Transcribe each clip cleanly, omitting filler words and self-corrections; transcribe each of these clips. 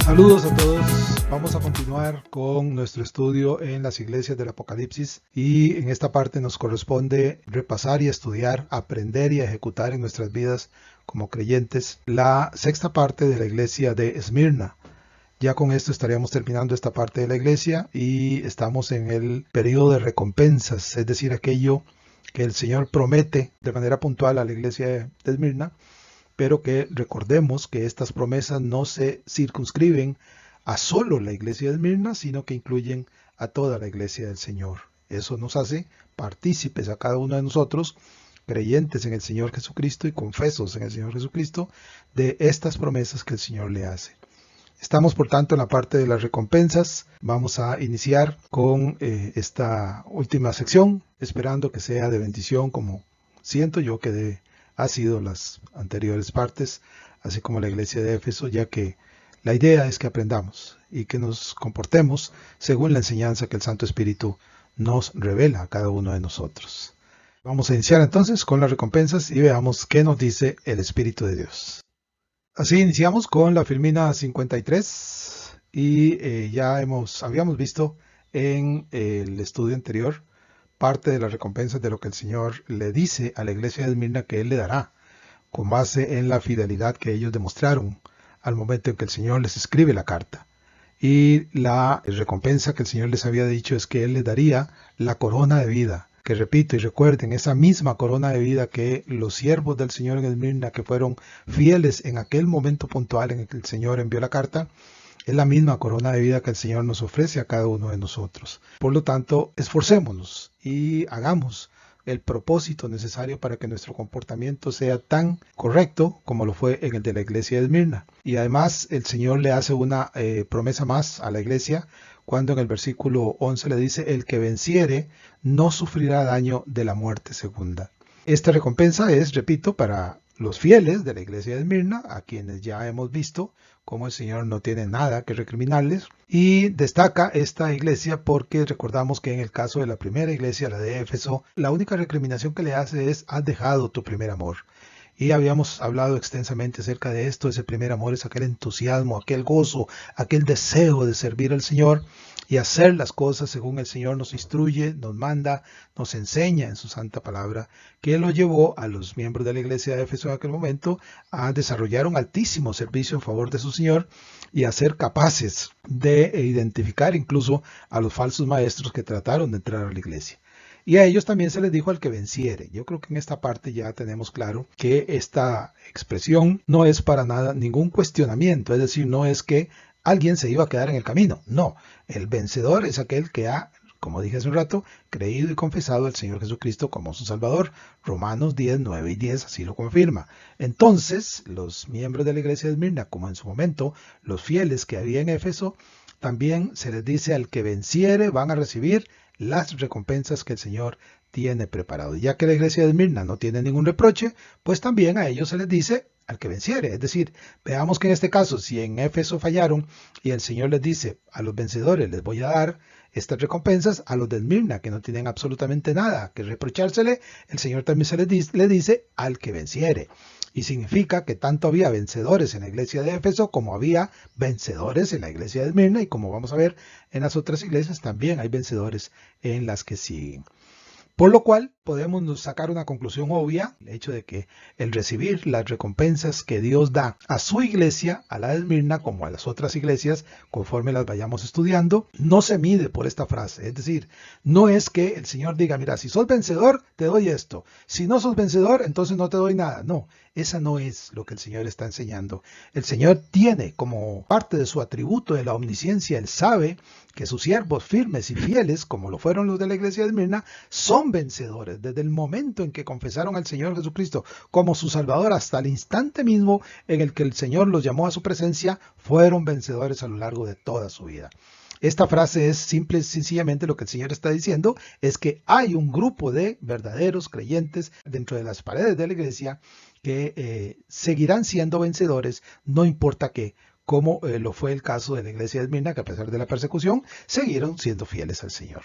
Saludos a todos. Vamos a continuar con nuestro estudio en las iglesias del Apocalipsis y en esta parte nos corresponde repasar y estudiar, aprender y ejecutar en nuestras vidas como creyentes la sexta parte de la iglesia de Esmirna. Ya con esto estaríamos terminando esta parte de la iglesia y estamos en el periodo de recompensas, es decir, aquello que el Señor promete de manera puntual a la iglesia de Esmirna, pero que recordemos que estas promesas no se circunscriben a solo la iglesia de Esmirna, sino que incluyen a toda la iglesia del Señor. Eso nos hace partícipes a cada uno de nosotros, creyentes en el Señor Jesucristo y confesos en el Señor Jesucristo, de estas promesas que el Señor le hace. Estamos, por tanto, en la parte de las recompensas. Vamos a iniciar con esta última sección, esperando que sea de bendición, como siento yo que ha sido las anteriores partes, así como la iglesia de Éfeso, ya que la idea es que aprendamos y que nos comportemos según la enseñanza que el Santo Espíritu nos revela a cada uno de nosotros. Vamos a iniciar entonces con las recompensas y veamos qué nos dice el Espíritu de Dios. Así iniciamos con la Filmina 53 y habíamos visto en el estudio anterior parte de las recompensas de lo que el Señor le dice a la iglesia de Esmirna que Él le dará, con base en la fidelidad que ellos demostraron al momento en que el Señor les escribe la carta. Y la recompensa que el Señor les había dicho es que Él les daría la corona de vida, que repito y recuerden, esa misma corona de vida que los siervos del Señor en Esmirna, que fueron fieles en aquel momento puntual en el que el Señor envió la carta, es la misma corona de vida que el Señor nos ofrece a cada uno de nosotros. Por lo tanto, esforcémonos y hagamos el propósito necesario para que nuestro comportamiento sea tan correcto como lo fue en el de la iglesia de Esmirna. Y además el Señor le hace una promesa más a la iglesia cuando en el versículo 11 le dice: el que venciere no sufrirá daño de la muerte segunda. Esta recompensa es, repito, para los fieles de la iglesia de Esmirna, a quienes ya hemos visto cómo el Señor no tiene nada que recriminarles, y destaca esta iglesia porque recordamos que en el caso de la primera iglesia, la de Éfeso, la única recriminación que le hace es: has dejado tu primer amor. Y habíamos hablado extensamente acerca de esto. Ese primer amor es aquel entusiasmo, aquel gozo, aquel deseo de servir al Señor y hacer las cosas según el Señor nos instruye, nos manda, nos enseña en su santa palabra, que lo llevó a los miembros de la iglesia de Éfeso en aquel momento a desarrollar un altísimo servicio en favor de su Señor y a ser capaces de identificar incluso a los falsos maestros que trataron de entrar a la iglesia. Y a ellos también se les dijo: al que venciere. Yo creo que en esta parte ya tenemos claro que esta expresión no es para nada ningún cuestionamiento, es decir, no es que alguien se iba a quedar en el camino. No, el vencedor es aquel que ha, como dije hace un rato, creído y confesado al Señor Jesucristo como su Salvador. Romanos 10, 9 y 10 así lo confirma. Entonces, los miembros de la iglesia de Esmirna, como en su momento los fieles que había en Éfeso, también se les dice: al que venciere van a recibir las recompensas que el Señor tiene preparado. Ya que la iglesia de Esmirna no tiene ningún reproche, pues también a ellos se les dice: al que venciere. Es decir, veamos que en este caso, si en Éfeso fallaron y el Señor les dice: a los vencedores les voy a dar estas recompensas, a los de Esmirna, que no tienen absolutamente nada que reprochársele, el Señor también le dice: al que venciere. Y significa que tanto había vencedores en la iglesia de Éfeso como había vencedores en la iglesia de Esmirna, y como vamos a ver en las otras iglesias, también hay vencedores en las que siguen. Por lo cual podemos sacar una conclusión obvia: el hecho de que el recibir las recompensas que Dios da a su iglesia, a la de Esmirna, como a las otras iglesias, conforme las vayamos estudiando, no se mide por esta frase. Es decir, no es que el Señor diga: mira, si sos vencedor, te doy esto. Si no sos vencedor, entonces no te doy nada. No, esa no es lo que el Señor está enseñando. El Señor tiene como parte de su atributo de la omnisciencia, Él sabe que sus siervos firmes y fieles, como lo fueron los de la iglesia de Esmirna, son vencedores. Desde el momento en que confesaron al Señor Jesucristo como su Salvador hasta el instante mismo en el que el Señor los llamó a su presencia, fueron vencedores a lo largo de toda su vida. Esta frase es simple y sencillamente lo que el Señor está diciendo, es que hay un grupo de verdaderos creyentes dentro de las paredes de la iglesia que seguirán siendo vencedores, no importa qué, como lo fue el caso de la iglesia de Esmirna, que a pesar de la persecución, siguieron siendo fieles al Señor.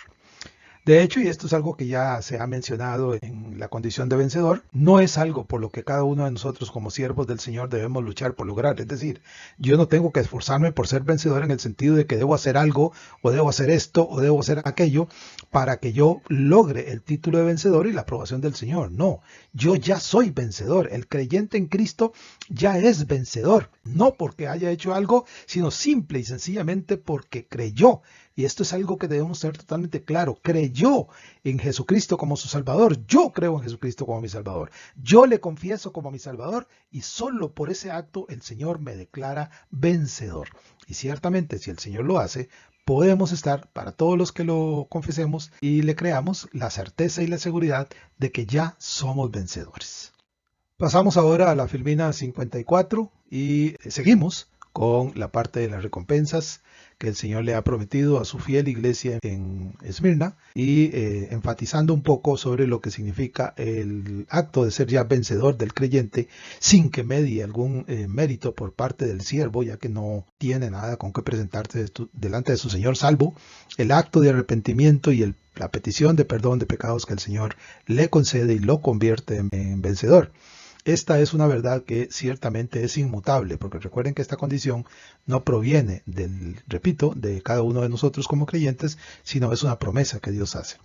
De hecho, y esto es algo que ya se ha mencionado en la condición de vencedor, no es algo por lo que cada uno de nosotros como siervos del Señor debemos luchar por lograr. Es decir, yo no tengo que esforzarme por ser vencedor en el sentido de que debo hacer algo o debo hacer esto o debo hacer aquello para que yo logre el título de vencedor y la aprobación del Señor. No, yo ya soy vencedor. El creyente en Cristo ya es vencedor. No porque haya hecho algo, sino simple y sencillamente porque creyó. Y esto es algo que debemos tener totalmente claro. Creyó en Jesucristo como su Salvador. Yo creo en Jesucristo como mi Salvador. Yo le confieso como mi Salvador y solo por ese acto el Señor me declara vencedor. Y ciertamente si el Señor lo hace, podemos estar, para todos los que lo confesemos y le creamos, la certeza y la seguridad de que ya somos vencedores. Pasamos ahora a la Filmina 54 y seguimos con la parte de las recompensas que el Señor le ha prometido a su fiel iglesia en Esmirna y enfatizando un poco sobre lo que significa el acto de ser ya vencedor del creyente sin que medie algún mérito por parte del siervo, ya que no tiene nada con que presentarse delante de su Señor, salvo el acto de arrepentimiento y la petición de perdón de pecados que el Señor le concede y lo convierte en vencedor. Esta es una verdad que ciertamente es inmutable, porque recuerden que esta condición no proviene repito, de cada uno de nosotros como creyentes, sino es una promesa que Dios hace.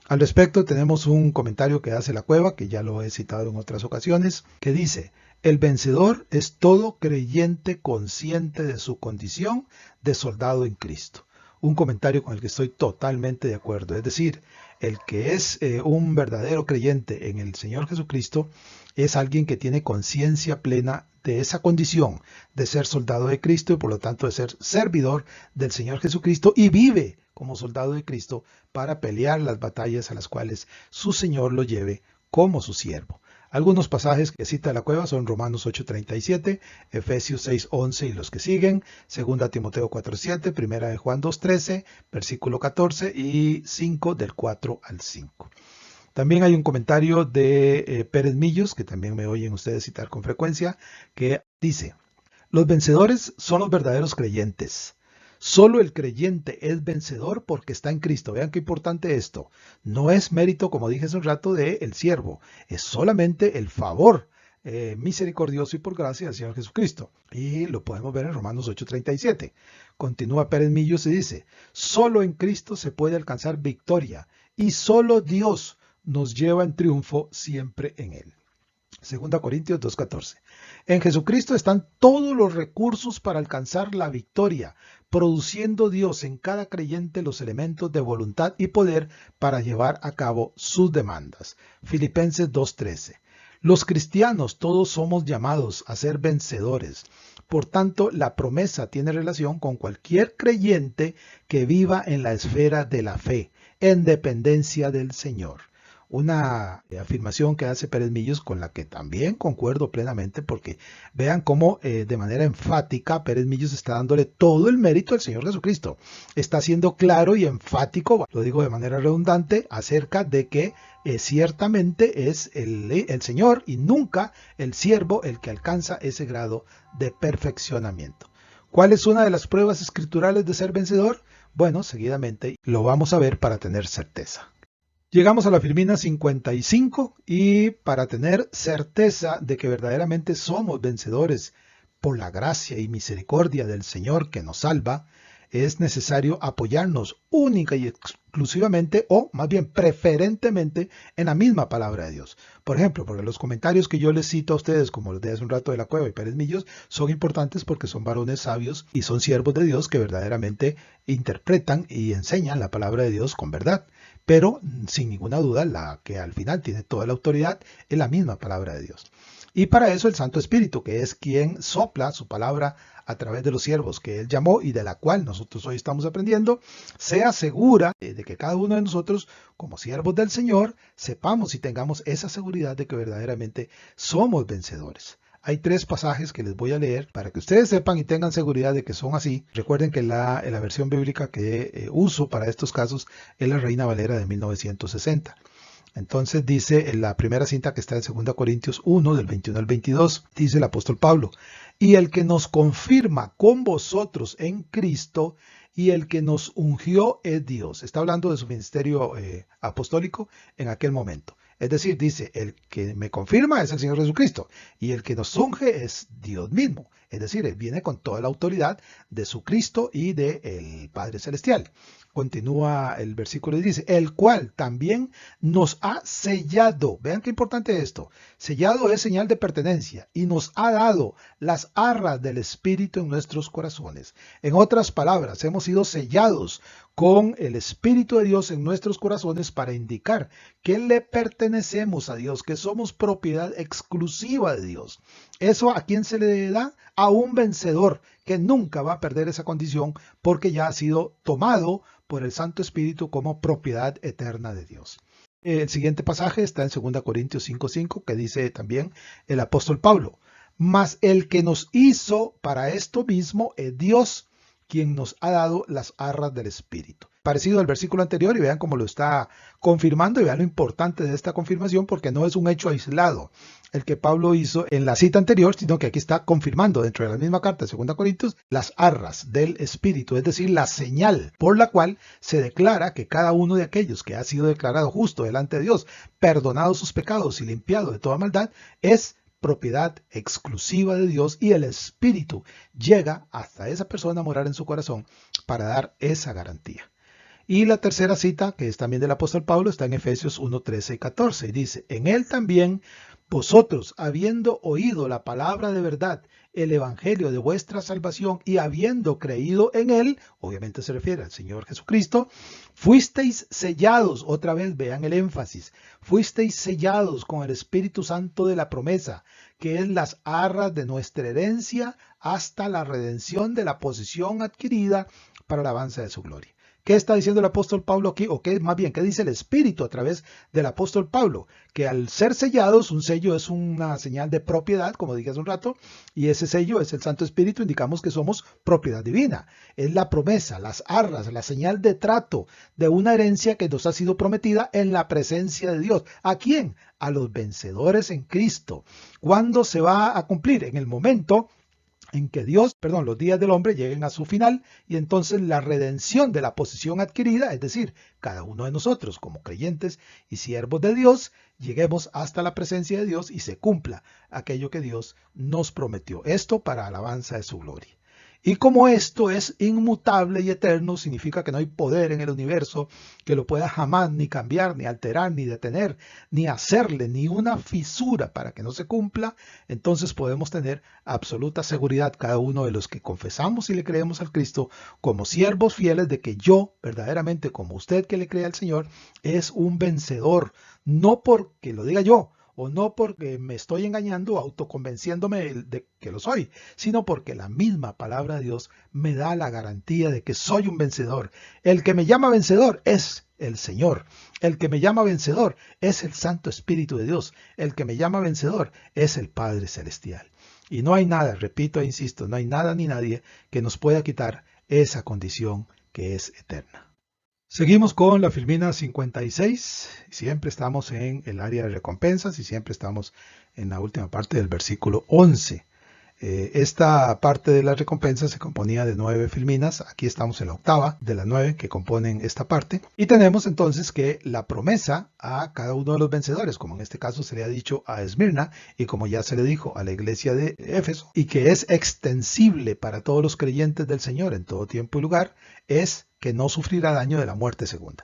Al respecto tenemos un comentario que hace La Cueva, que ya lo he citado en otras ocasiones, que dice: el vencedor es todo creyente consciente de su condición de soldado en Cristo. Un comentario con el que estoy totalmente de acuerdo. Es decir, el que es un verdadero creyente en el Señor Jesucristo es alguien que tiene conciencia plena de esa condición de ser soldado de Cristo y por lo tanto de ser servidor del Señor Jesucristo y vive como soldado de Cristo para pelear las batallas a las cuales su Señor lo lleve como su siervo. Algunos pasajes que cita La Cueva son Romanos 8:37, Efesios 6:11 y los que siguen, 2 Timoteo 4:7, 1 de Juan 2:13, versículo 14 y 5 del 4 al 5. También hay un comentario de Pérez Millos, que también me oyen ustedes citar con frecuencia, que dice: los vencedores son los verdaderos creyentes. Solo el creyente es vencedor porque está en Cristo. Vean qué importante esto. No es mérito, como dije hace un rato, del siervo. Es solamente el favor misericordioso y por gracia del Señor Jesucristo. Y lo podemos ver en Romanos 8:37. Continúa Pérez Millos y dice: solo en Cristo se puede alcanzar victoria y solo Dios nos lleva en triunfo siempre en Él. 2 Corintios 2:14. En Jesucristo están todos los recursos para alcanzar la victoria, produciendo Dios en cada creyente los elementos de voluntad y poder para llevar a cabo sus demandas. Filipenses 2:13. Los cristianos todos somos llamados a ser vencedores. Por tanto, la promesa tiene relación con cualquier creyente que viva en la esfera de la fe, en dependencia del Señor. Una afirmación que hace Pérez Millos con la que también concuerdo plenamente, porque vean cómo de manera enfática Pérez Millos está dándole todo el mérito al Señor Jesucristo. Está siendo claro y enfático, lo digo de manera redundante, acerca de que ciertamente es el Señor y nunca el siervo el que alcanza ese grado de perfeccionamiento. ¿Cuál es una de las pruebas escriturales de ser vencedor? Bueno, seguidamente lo vamos a ver para tener certeza. Llegamos a la Filmina 55 y para tener certeza de que verdaderamente somos vencedores por la gracia y misericordia del Señor que nos salva, es necesario apoyarnos única y exclusivamente, o más bien preferentemente, en la misma palabra de Dios. Por ejemplo, porque los comentarios que yo les cito a ustedes, como los de hace un rato de La Cueva y Pérez Millos, son importantes porque son varones sabios y son siervos de Dios que verdaderamente interpretan y enseñan la palabra de Dios con verdad. Pero sin ninguna duda, la que al final tiene toda la autoridad es la misma palabra de Dios. Y para eso el Santo Espíritu, que es quien sopla su palabra a través de los siervos que Él llamó y de la cual nosotros hoy estamos aprendiendo, se asegura de que cada uno de nosotros, como siervos del Señor, sepamos y tengamos esa seguridad de que verdaderamente somos vencedores. Hay 3 pasajes que les voy a leer para que ustedes sepan y tengan seguridad de que son así. Recuerden que la versión bíblica que uso para estos casos es la Reina Valera de 1960. Entonces dice en la primera cinta que está en 2 Corintios 1, del 21 al 22, dice el apóstol Pablo, y el que nos confirma con vosotros en Cristo y el que nos ungió es Dios. Está hablando de su ministerio apostólico en aquel momento. Es decir, dice, el que me confirma es el Señor Jesucristo y el que nos unge es Dios mismo. Es decir, Él viene con toda la autoridad de su Cristo y del Padre Celestial. Continúa el versículo y dice, el cual también nos ha sellado. Vean qué importante es esto. Sellado es señal de pertenencia y nos ha dado las arras del Espíritu en nuestros corazones. En otras palabras, hemos sido sellados con el Espíritu de Dios en nuestros corazones para indicar que le pertenecemos a Dios, que somos propiedad exclusiva de Dios. ¿Eso a quién se le da? A un vencedor que nunca va a perder esa condición porque ya ha sido tomado por el Santo Espíritu como propiedad eterna de Dios. El siguiente pasaje está en 2 Corintios 5:5 que dice también el apóstol Pablo, mas el que nos hizo para esto mismo es Dios, quien nos ha dado las arras del Espíritu. Parecido al versículo anterior y vean cómo lo está confirmando y vean lo importante de esta confirmación porque no es un hecho aislado el que Pablo hizo en la cita anterior, sino que aquí está confirmando dentro de la misma carta de 2 Corintios las arras del Espíritu, es decir, la señal por la cual se declara que cada uno de aquellos que ha sido declarado justo delante de Dios, perdonado sus pecados y limpiado de toda maldad, es propiedad exclusiva de Dios y el Espíritu llega hasta esa persona a morar en su corazón para dar esa garantía. Y la tercera cita, que es también del apóstol Pablo, está en Efesios 1, 13 y 14. Y dice, en él también vosotros, habiendo oído la palabra de verdad, el evangelio de vuestra salvación y habiendo creído en él, obviamente se refiere al Señor Jesucristo, fuisteis sellados, otra vez vean el énfasis, fuisteis sellados con el Espíritu Santo de la promesa, que es las arras de nuestra herencia hasta la redención de la posesión adquirida para la alabanza de su gloria. ¿Qué está diciendo el apóstol Pablo aquí? O qué, más bien, ¿qué dice el Espíritu a través del apóstol Pablo? Que al ser sellados, un sello es una señal de propiedad, como dije hace un rato, y ese sello es el Santo Espíritu, indicamos que somos propiedad divina. Es la promesa, las arras, la señal de trato de una herencia que nos ha sido prometida en la presencia de Dios. ¿A quién? A los vencedores en Cristo. ¿Cuándo se va a cumplir? En el momento en que los días del hombre lleguen a su final y entonces la redención de la posesión adquirida, es decir, cada uno de nosotros como creyentes y siervos de Dios, lleguemos hasta la presencia de Dios y se cumpla aquello que Dios nos prometió. Esto para alabanza de su gloria. Y como esto es inmutable y eterno, significa que no hay poder en el universo que lo pueda jamás ni cambiar, ni alterar, ni detener, ni hacerle ni una fisura para que no se cumpla, entonces podemos tener absoluta seguridad cada uno de los que confesamos y le creemos al Cristo como siervos fieles de que yo, verdaderamente como usted que le cree al Señor, es un vencedor, no porque lo diga yo, o no porque me estoy engañando, autoconvenciéndome de que lo soy, sino porque la misma palabra de Dios me da la garantía de que soy un vencedor. El que me llama vencedor es el Señor. El que me llama vencedor es el Santo Espíritu de Dios. El que me llama vencedor es el Padre Celestial. Y no hay nada, repito e insisto, no hay nada ni nadie que nos pueda quitar esa condición que es eterna. Seguimos con la Filmina 56, siempre estamos en el área de recompensas y siempre estamos en la última parte del versículo 11. Esta parte de las recompensas se componía de 9 filminas, aquí estamos en la octava de las 9 que componen esta parte. Y tenemos entonces que la promesa a cada uno de los vencedores, como en este caso se le ha dicho a Esmirna y como ya se le dijo a la iglesia de Éfeso, y que es extensible para todos los creyentes del Señor en todo tiempo y lugar, es que no sufrirá daño de la muerte segunda.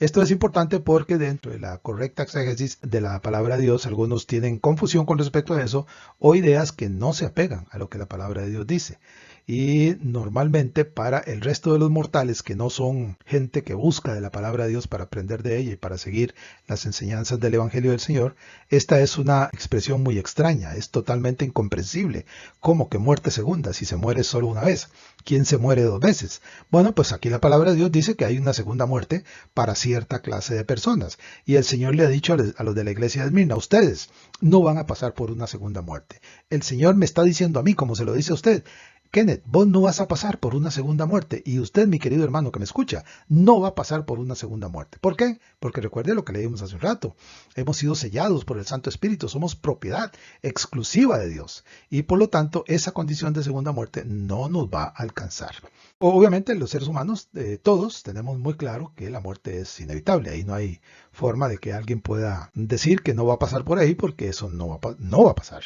Esto es importante porque dentro de la correcta exégesis de la palabra de Dios, algunos tienen confusión con respecto a eso o ideas que no se apegan a lo que la palabra de Dios dice. Y normalmente para el resto de los mortales que no son gente que busca de la palabra de Dios para aprender de ella y para seguir las enseñanzas del Evangelio del Señor, esta es una expresión muy extraña, es totalmente incomprensible. ¿Cómo que muerte segunda si se muere solo una vez? ¿Quién se muere 2 veces? Bueno, pues aquí la palabra de Dios dice que hay una segunda muerte para cierta clase de personas. Y el Señor le ha dicho a los de la iglesia de Esmirna, ustedes no van a pasar por una segunda muerte. El Señor me está diciendo a mí, como se lo dice a usted, Kenneth, vos no vas a pasar por una segunda muerte. Y usted, mi querido hermano que me escucha, no va a pasar por una segunda muerte. ¿Por qué? Porque recuerde lo que leímos hace un rato. Hemos sido sellados por el Santo Espíritu. Somos propiedad exclusiva de Dios. Y por lo tanto, esa condición de segunda muerte no nos va a alcanzar. Obviamente, los seres humanos, todos, tenemos muy claro que la muerte es inevitable. Ahí no hay forma de que alguien pueda decir que no va a pasar por ahí, porque eso no va a pasar.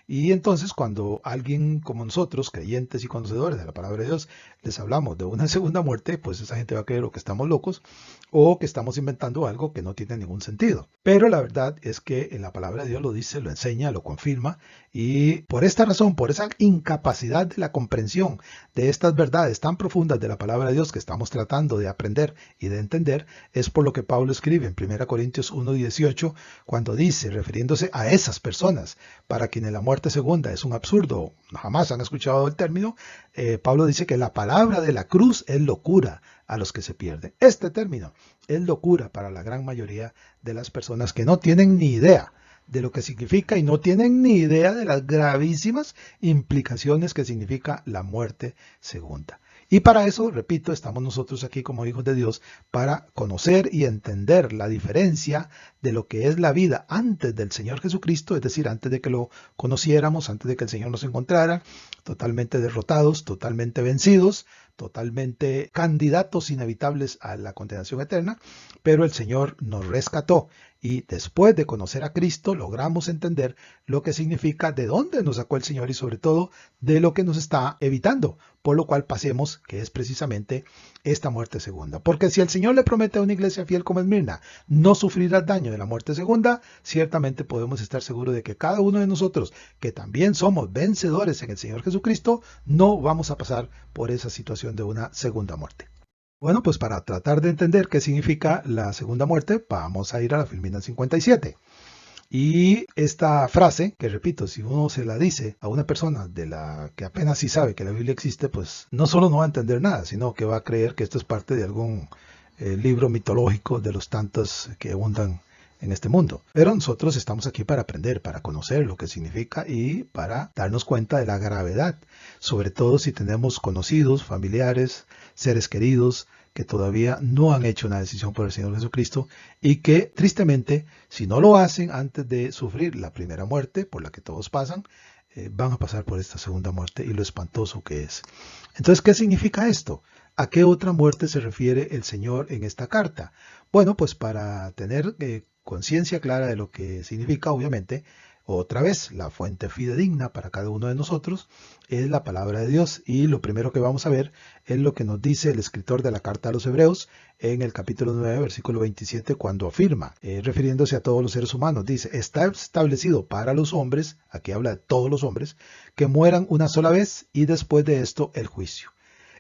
Y entonces cuando alguien como nosotros, creyentes y conocedores de la palabra de Dios, les hablamos de una segunda muerte, pues esa gente va a creer o que estamos locos o que estamos inventando algo que no tiene ningún sentido. Pero la verdad es que en la palabra de Dios lo dice, lo enseña, lo confirma, y por esta razón, por esa incapacidad de la comprensión de estas verdades tan profundas de la palabra de Dios que estamos tratando de aprender y de entender, es por lo que Pablo escribe en 1 Corintios 1:18, cuando dice, refiriéndose a esas personas, para quienes la muerte segunda es un absurdo, jamás han escuchado el término, Pablo dice que la palabra de la cruz es locura a los que se pierden. Este término es locura para la gran mayoría de las personas que no tienen ni idea de lo que significa y no tienen ni idea de las gravísimas implicaciones que significa la muerte segunda. Y para eso, repito, estamos nosotros aquí como hijos de Dios para conocer y entender la diferencia de lo que es la vida antes del Señor Jesucristo, es decir, antes de que lo conociéramos, antes de que el Señor nos encontrara, totalmente derrotados, totalmente vencidos, totalmente candidatos inevitables a la condenación eterna, pero el Señor nos rescató y después de conocer a Cristo logramos entender lo que significa, de dónde nos sacó el Señor y sobre todo de lo que nos está evitando, por lo cual pasemos, que es precisamente esta muerte segunda. Porque si el Señor le promete a una iglesia fiel como Esmirna no sufrirá daño de la muerte segunda, ciertamente podemos estar seguros de que cada uno de nosotros, que también somos vencedores en el Señor Jesucristo, no vamos a pasar por esa situación de una segunda muerte. Bueno, pues para tratar de entender qué significa la segunda muerte, vamos a ir a la Filmina 57. Y esta frase, que repito, si uno se la dice a una persona de la que apenas sí sabe que la Biblia existe, pues no solo no va a entender nada, sino que va a creer que esto es parte de algún libro mitológico de los tantos que abundan en este mundo. Pero nosotros estamos aquí para aprender, para conocer lo que significa y para darnos cuenta de la gravedad, sobre todo si tenemos conocidos, familiares, seres queridos que todavía no han hecho una decisión por el Señor Jesucristo y que tristemente, si no lo hacen antes de sufrir la primera muerte por la que todos pasan, van a pasar por esta segunda muerte y lo espantoso que es. Entonces, ¿qué significa esto? ¿A qué otra muerte se refiere el Señor en esta carta? Bueno, pues para tener conciencia clara de lo que significa, obviamente, otra vez, la fuente fidedigna para cada uno de nosotros es la palabra de Dios. Y lo primero que vamos a ver es lo que nos dice el escritor de la carta a los Hebreos en el capítulo 9, versículo 27, cuando afirma, refiriéndose a todos los seres humanos, dice, está establecido para los hombres, aquí habla de todos los hombres, que mueran una sola vez y después de esto el juicio.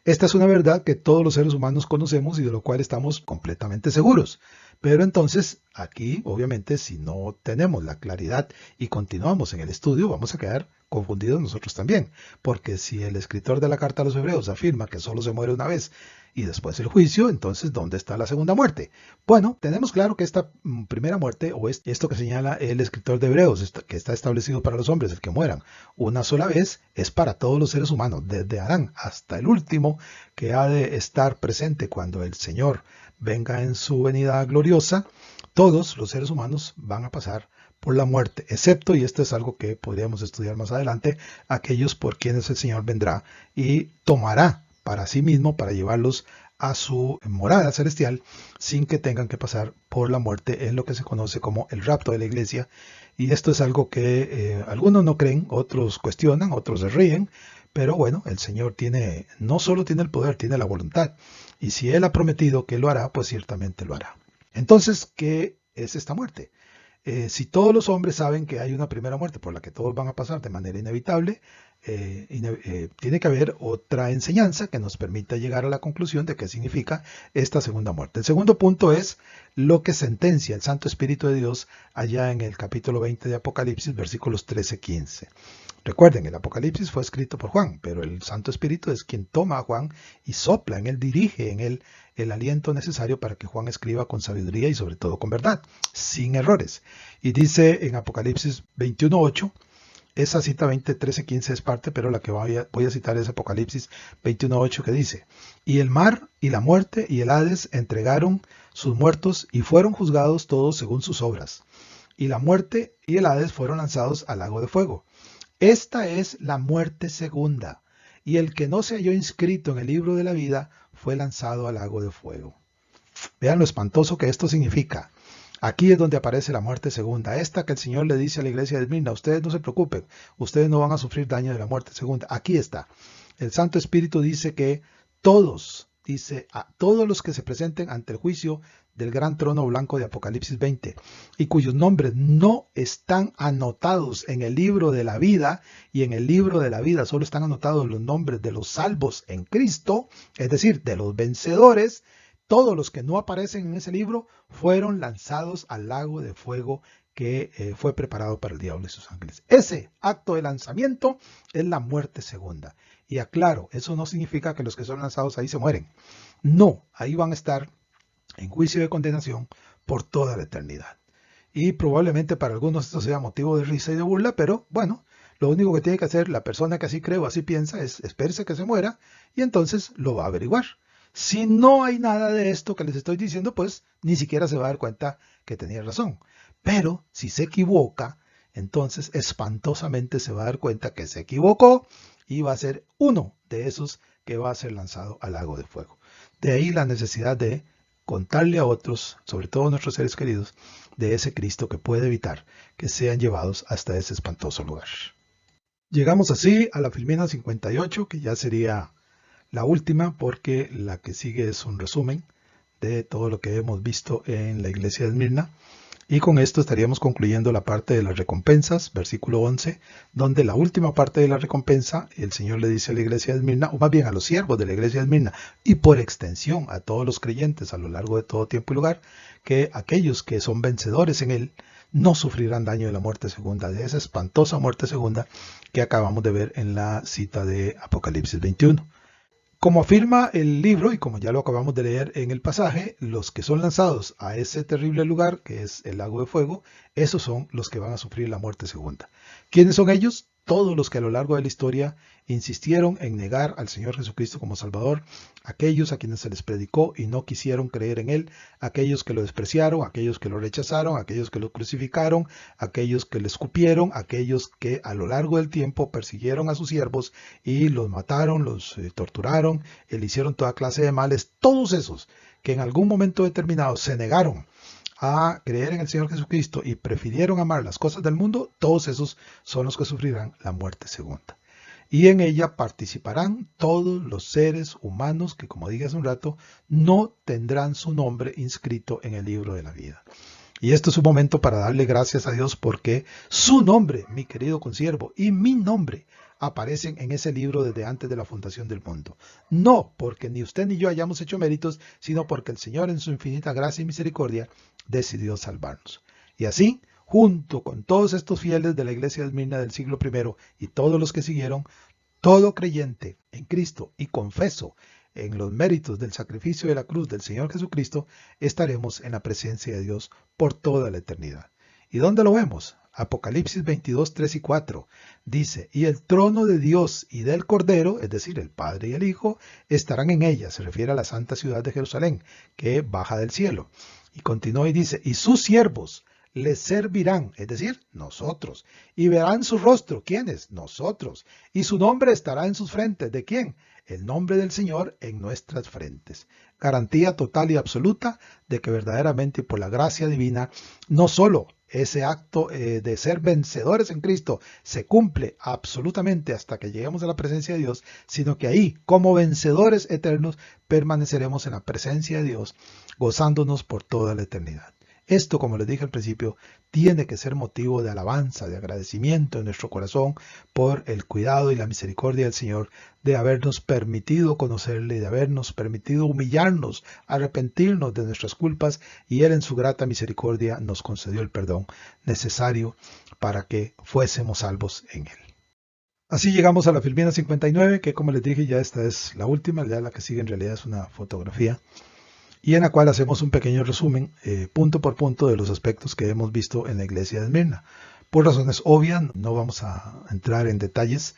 Esta es una verdad que todos los seres humanos conocemos y de lo cual estamos completamente seguros. Pero entonces, aquí, obviamente, si no tenemos la claridad y continuamos en el estudio, vamos a quedar confundidos nosotros también. Porque si el escritor de la carta a los Hebreos afirma que solo se muere una vez y después el juicio, entonces, ¿dónde está la segunda muerte? Bueno, tenemos claro que esta primera muerte, o esto que señala el escritor de Hebreos, que está establecido para los hombres, el que mueran una sola vez, es para todos los seres humanos, desde Adán hasta el último, que ha de estar presente cuando el Señor venga en su venida gloriosa. Todos los seres humanos van a pasar por la muerte, excepto, y esto es algo que podríamos estudiar más adelante, aquellos por quienes el Señor vendrá y tomará para sí mismo, para llevarlos a su morada celestial, sin que tengan que pasar por la muerte en lo que se conoce como el rapto de la iglesia. Y esto es algo que algunos no creen, otros cuestionan, otros se ríen, pero bueno, el Señor no solo tiene el poder, tiene la voluntad. Y si Él ha prometido que lo hará, pues ciertamente lo hará. Entonces, ¿qué es esta muerte? Si todos los hombres saben que hay una primera muerte por la que todos van a pasar de manera inevitable, tiene que haber otra enseñanza que nos permita llegar a la conclusión de qué significa esta segunda muerte. El segundo punto es lo que sentencia el Santo Espíritu de Dios allá en el capítulo 20 de Apocalipsis, versículos 13-15. Recuerden, el Apocalipsis fue escrito por Juan, pero el Santo Espíritu es quien toma a Juan y sopla en él, dirige en él el aliento necesario para que Juan escriba con sabiduría y sobre todo con verdad, sin errores. Y dice en Apocalipsis 21:8, esa cita 20, 13, 15 es parte, pero la que voy a citar es Apocalipsis 21:8, que dice: y el mar y la muerte y el Hades entregaron sus muertos y fueron juzgados todos según sus obras. Y la muerte y el Hades fueron lanzados al lago de fuego. Esta es la muerte segunda, y el que no se halló inscrito en el libro de la vida fue lanzado al lago de fuego. Vean lo espantoso que esto significa. Aquí es donde aparece la muerte segunda, esta que el Señor le dice a la iglesia de Esmirna: ustedes no se preocupen, ustedes no van a sufrir daño de la muerte segunda. Aquí está. El Santo Espíritu dice que todos, dice a todos los que se presenten ante el juicio del gran trono blanco de Apocalipsis 20 y cuyos nombres no están anotados en el libro de la vida, y en el libro de la vida solo están anotados los nombres de los salvos en Cristo, es decir, de los vencedores. Todos los que no aparecen en ese libro fueron lanzados al lago de fuego que fue preparado para el diablo y sus ángeles. Ese acto de lanzamiento es la muerte segunda. Y aclaro, eso no significa que los que son lanzados ahí se mueren. No, ahí van a estar en juicio de condenación por toda la eternidad. Y probablemente para algunos esto sea motivo de risa y de burla, pero bueno, lo único que tiene que hacer la persona que así cree o así piensa es esperarse que se muera y entonces lo va a averiguar. Si no hay nada de esto que les estoy diciendo, pues ni siquiera se va a dar cuenta que tenía razón. Pero si se equivoca, entonces espantosamente se va a dar cuenta que se equivocó y va a ser uno de esos que va a ser lanzado al lago de fuego. De ahí la necesidad de contarle a otros, sobre todo a nuestros seres queridos, de ese Cristo que puede evitar que sean llevados hasta ese espantoso lugar. Llegamos así a la Filmina 58, que ya sería la última, porque la que sigue es un resumen de todo lo que hemos visto en la iglesia de Esmirna. Y con esto estaríamos concluyendo la parte de las recompensas, versículo 11, donde la última parte de la recompensa, el Señor le dice a la iglesia de Esmirna, o más bien a los siervos de la iglesia de Esmirna, y por extensión a todos los creyentes a lo largo de todo tiempo y lugar, que aquellos que son vencedores en Él no sufrirán daño de la muerte segunda, de esa espantosa muerte segunda que acabamos de ver en la cita de Apocalipsis 21. Como afirma el libro, y como ya lo acabamos de leer en el pasaje, los que son lanzados a ese terrible lugar, que es el lago de fuego, esos son los que van a sufrir la muerte segunda. ¿Quiénes son ellos? Todos los que a lo largo de la historia insistieron en negar al Señor Jesucristo como Salvador, aquellos a quienes se les predicó y no quisieron creer en Él, aquellos que lo despreciaron, aquellos que lo rechazaron, aquellos que lo crucificaron, aquellos que le escupieron, aquellos que a lo largo del tiempo persiguieron a sus siervos y los mataron, los torturaron, le hicieron toda clase de males. Todos esos que en algún momento determinado se negaron a creer en el Señor Jesucristo y prefirieron amar las cosas del mundo, todos esos son los que sufrirán la muerte segunda. Y en ella participarán todos los seres humanos que, como dije hace un rato, no tendrán su nombre inscrito en el libro de la vida. Y esto es un momento para darle gracias a Dios porque su nombre, mi querido consiervo, y mi nombre aparecen en ese libro desde antes de la fundación del mundo. No porque ni usted ni yo hayamos hecho méritos, sino porque el Señor en su infinita gracia y misericordia decidió salvarnos. Y así, junto con todos estos fieles de la iglesia de Esmirna del siglo I y todos los que siguieron, todo creyente en Cristo y confeso en los méritos del sacrificio de la cruz del Señor Jesucristo, estaremos en la presencia de Dios por toda la eternidad. ¿Y dónde lo vemos? Apocalipsis 22, 3 y 4 dice: y el trono de Dios y del Cordero, es decir, el Padre y el Hijo, estarán en ella. Se refiere a la santa ciudad de Jerusalén, que baja del cielo. Y continúa y dice: y sus siervos les servirán, es decir, nosotros, y verán su rostro. ¿Quiénes? Nosotros. Y su nombre estará en sus frentes. ¿De quién? El nombre del Señor en nuestras frentes. Garantía total y absoluta de que verdaderamente por la gracia divina, no solo ese acto de ser vencedores en Cristo se cumple absolutamente hasta que lleguemos a la presencia de Dios, sino que ahí, como vencedores eternos, permaneceremos en la presencia de Dios, gozándonos por toda la eternidad. Esto, como les dije al principio, tiene que ser motivo de alabanza, de agradecimiento en nuestro corazón por el cuidado y la misericordia del Señor de habernos permitido conocerle, de habernos permitido humillarnos, arrepentirnos de nuestras culpas, y Él en su grata misericordia nos concedió el perdón necesario para que fuésemos salvos en Él. Así llegamos a la Filmina 59, que como les dije ya esta es la última, ya la que sigue en realidad es una fotografía, y en la cual hacemos un pequeño resumen, punto por punto, de los aspectos que hemos visto en la iglesia de Esmirna. Por razones obvias, no vamos a entrar en detalles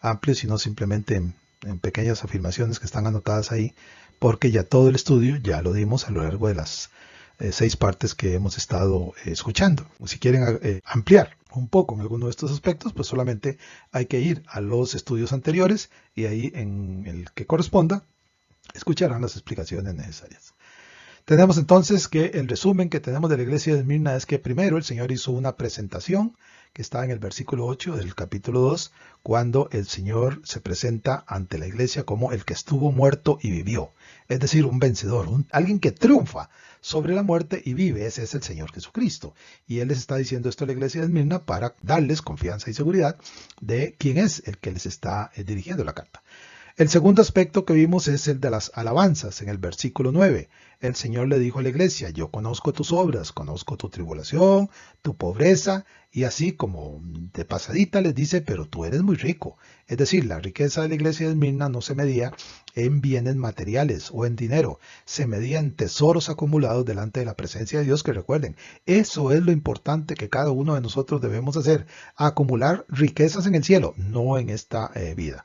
amplios, sino simplemente en pequeñas afirmaciones que están anotadas ahí, porque ya todo el estudio ya lo dimos a lo largo de las 6 partes que hemos estado escuchando. Si quieren ampliar un poco en alguno de estos aspectos, pues solamente hay que ir a los estudios anteriores y ahí en el que corresponda escucharán las explicaciones necesarias. Tenemos entonces que el resumen que tenemos de la iglesia de Esmirna es que primero el Señor hizo una presentación que está en el versículo 8 del capítulo 2, cuando el Señor se presenta ante la iglesia como el que estuvo muerto y vivió, es decir, un vencedor, alguien que triunfa sobre la muerte y vive. Ese es el Señor Jesucristo. Y Él les está diciendo esto a la iglesia de Esmirna para darles confianza y seguridad de quién es el que les está dirigiendo la carta. El segundo aspecto que vimos es el de las alabanzas en el versículo 9. El Señor le dijo a la iglesia: yo conozco tus obras, conozco tu tribulación, tu pobreza, y así como de pasadita les dice, pero tú eres muy rico. Es decir, la riqueza de la iglesia de Esmirna no se medía en bienes materiales o en dinero, se medía en tesoros acumulados delante de la presencia de Dios, que recuerden, eso es lo importante que cada uno de nosotros debemos hacer, acumular riquezas en el cielo, no en esta vida.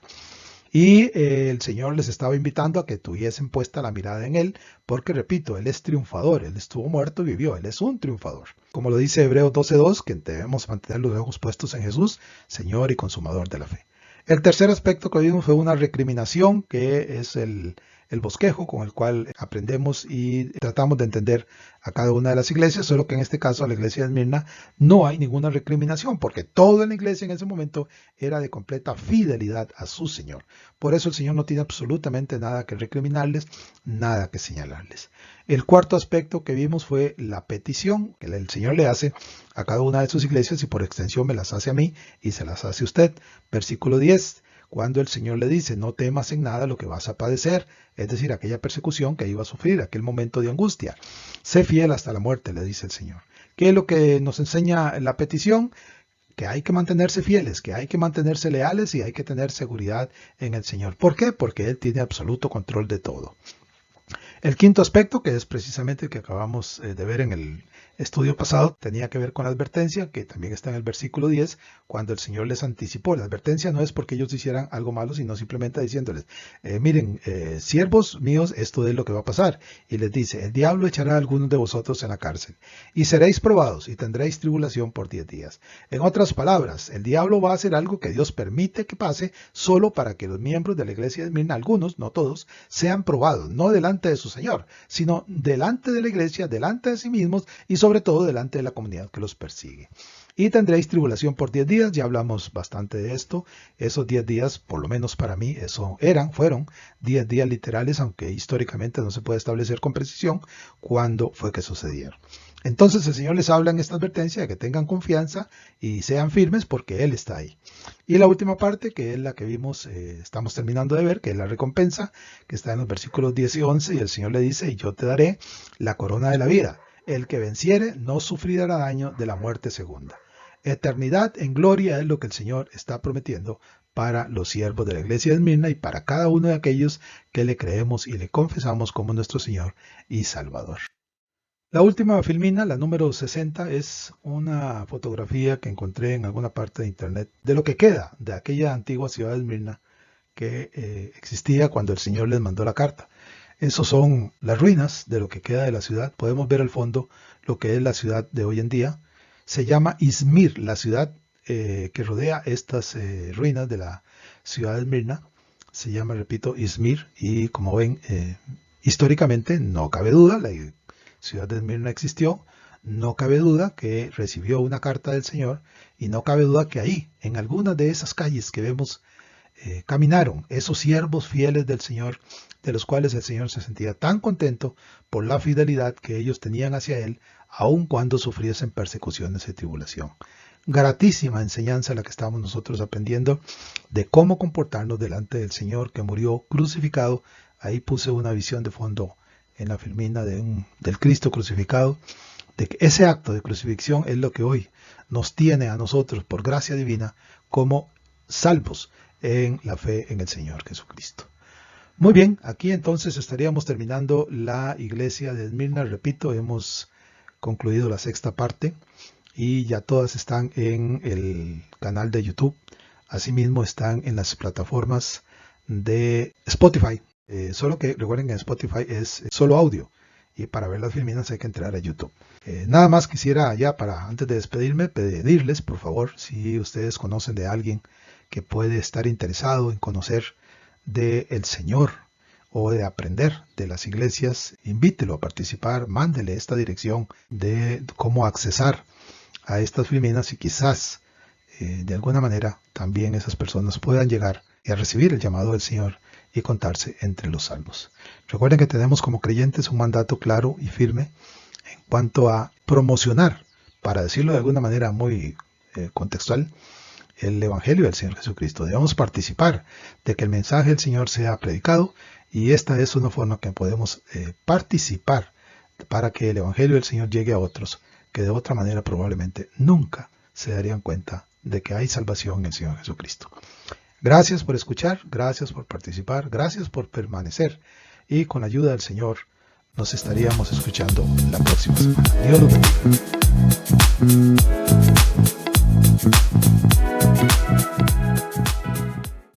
Y el Señor les estaba invitando a que tuviesen puesta la mirada en Él, porque repito, Él es triunfador, Él estuvo muerto y vivió, Él es un triunfador. Como lo dice Hebreos 12:2, que debemos mantener los ojos puestos en Jesús, Señor y consumador de la fe. El tercer aspecto que vimos fue una recriminación, que es el bosquejo con el cual aprendemos y tratamos de entender a cada una de las iglesias, solo que en este caso a la iglesia de Esmirna no hay ninguna recriminación, porque todo en la iglesia en ese momento era de completa fidelidad a su Señor. Por eso el Señor no tiene absolutamente nada que recriminarles, nada que señalarles. El cuarto aspecto que vimos fue la petición que el Señor le hace a cada una de sus iglesias, y por extensión me las hace a mí y se las hace a usted. Versículo 10. Cuando el Señor le dice: no temas en nada lo que vas a padecer, es decir, aquella persecución que iba a sufrir, aquel momento de angustia. Sé fiel hasta la muerte, le dice el Señor. ¿Qué es lo que nos enseña la petición? Que hay que mantenerse fieles, que hay que mantenerse leales y hay que tener seguridad en el Señor. ¿Por qué? Porque Él tiene absoluto control de todo. El quinto aspecto, que es precisamente el que acabamos de ver en el estudio pasado, tenía que ver con la advertencia, que también está en el versículo 10, cuando el Señor les anticipó. La advertencia no es porque ellos hicieran algo malo, sino simplemente diciéndoles: miren, siervos míos, esto es lo que va a pasar. Y les dice: el diablo echará a algunos de vosotros en la cárcel, y seréis probados, y tendréis tribulación por 10 días. En otras palabras, el diablo va a hacer algo que Dios permite que pase, solo para que los miembros de la iglesia de Esmirna, algunos, no todos, sean probados, no delante de su Señor, sino delante de la iglesia, delante de sí mismos y sobre todo delante de la comunidad que los persigue. Y tendréis tribulación por 10 días, ya hablamos bastante de esto. Esos 10 días, por lo menos para mí, fueron 10 días literales, aunque históricamente no se puede establecer con precisión cuándo fue que sucedieron. Entonces el Señor les habla en esta advertencia de que tengan confianza y sean firmes, porque Él está ahí. Y la última parte, que es la que vimos, estamos terminando de ver, que es la recompensa, que está en los versículos 10 y 11, y el Señor le dice: y yo te daré la corona de la vida. El que venciere no sufrirá daño de la muerte segunda. Eternidad en gloria es lo que el Señor está prometiendo para los siervos de la iglesia de Esmirna y para cada uno de aquellos que le creemos y le confesamos como nuestro Señor y Salvador. La última filmina, la número 60, es una fotografía que encontré en alguna parte de internet de lo que queda de aquella antigua ciudad de Esmirna que existía cuando el Señor les mandó la carta. Esos son las ruinas de lo que queda de la ciudad. Podemos ver al fondo lo que es la ciudad de hoy en día. Se llama Izmir, la ciudad que rodea estas ruinas de la ciudad de Esmirna. Se llama, repito, Izmir, y como ven, históricamente no cabe duda, la ciudad de Esmirna existió, no cabe duda que recibió una carta del Señor, y no cabe duda que ahí, en algunas de esas calles que vemos, caminaron esos siervos fieles del Señor, de los cuales el Señor se sentía tan contento por la fidelidad que ellos tenían hacia Él, aun cuando sufriesen persecuciones y tribulación. Gratísima enseñanza la que estamos nosotros aprendiendo de cómo comportarnos delante del Señor que murió crucificado. Ahí puse una visión de fondo en la filmina del Cristo crucificado, de que ese acto de crucifixión es lo que hoy nos tiene a nosotros, por gracia divina, como salvos en la fe en el Señor Jesucristo. Muy bien, aquí entonces estaríamos terminando la iglesia de Esmirna. Repito, hemos concluido la sexta parte y ya todas están en el canal de YouTube. Asimismo están en las plataformas de Spotify. Solo que recuerden que en Spotify es solo audio. Y para ver las filminas hay que entrar a YouTube. Nada más quisiera ya antes de despedirme, pedirles por favor, si ustedes conocen de alguien que puede estar interesado en conocer del Señor o de aprender de las iglesias, invítelo a participar, mándele esta dirección de cómo accesar a estas filminas y quizás de alguna manera también esas personas puedan llegar y a recibir el llamado del Señor y contarse entre los salvos. Recuerden que tenemos como creyentes un mandato claro y firme en cuanto a promocionar, para decirlo de alguna manera muy contextual, el Evangelio del Señor Jesucristo. Debemos participar de que el mensaje del Señor sea predicado, y esta es una forma que podemos participar para que el Evangelio del Señor llegue a otros que de otra manera probablemente nunca se darían cuenta de que hay salvación en el Señor Jesucristo. Gracias por escuchar, gracias por participar, gracias por permanecer, y con la ayuda del Señor nos estaríamos escuchando la próxima semana. Dios los bendiga.